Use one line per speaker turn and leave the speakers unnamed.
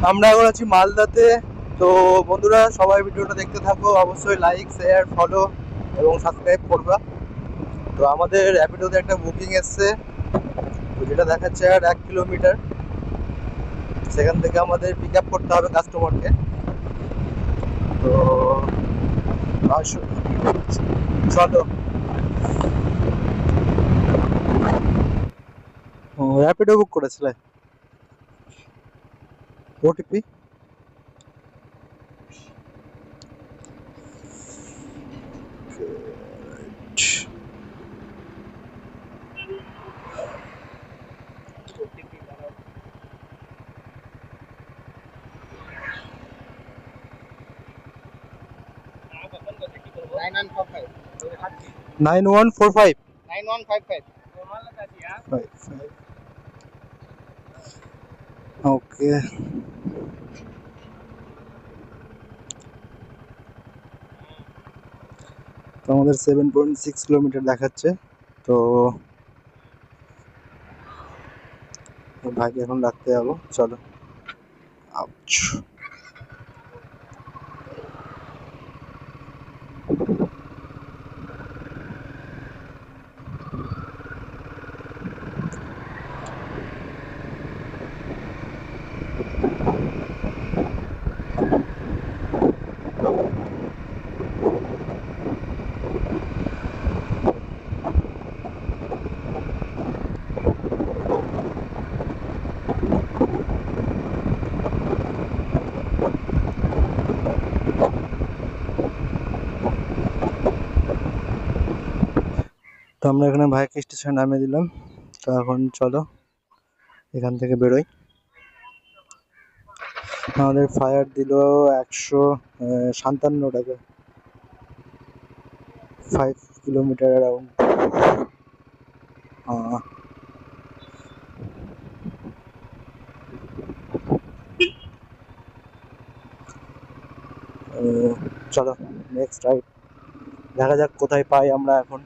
আমরা এখন আছি মালদাতে। তো বন্ধুরা, সবাই ভিডিওটা দেখতে থাকো, অবশ্যই লাইক শেয়ার ফলো এবং সাবস্ক্রাইব করবা। তো আমাদের র্যাপিডোতে একটা বুকিং এসছে, তো যেটা দেখাচ্ছে আর 1 কিলোমিটার। সেখান থেকে আমাদের পিক আপ করতে হবে কাস্টমারকে। তো আসো, চলো। র্যাপিডো বুক করেছিলে? ওটিপি 9145 ওকে। তো আমাদের 7.6 কিলোমিটার দেখাচ্ছে। তো ভাইকে এখন রাখতে যাবো, চলো। আউচ। তো আমরা এখানে ভাইকে স্টেশনে নামিয়ে দিলাম। তো এখন চলো এখান থেকে বেরোই। আমাদের ফায়ার দিল 157 টাকা, 5 কিলোমিটার অ্যারাউন্ড। চলো নেক্সট রাইড দেখা যাক কোথায় পাই আমরা এখন।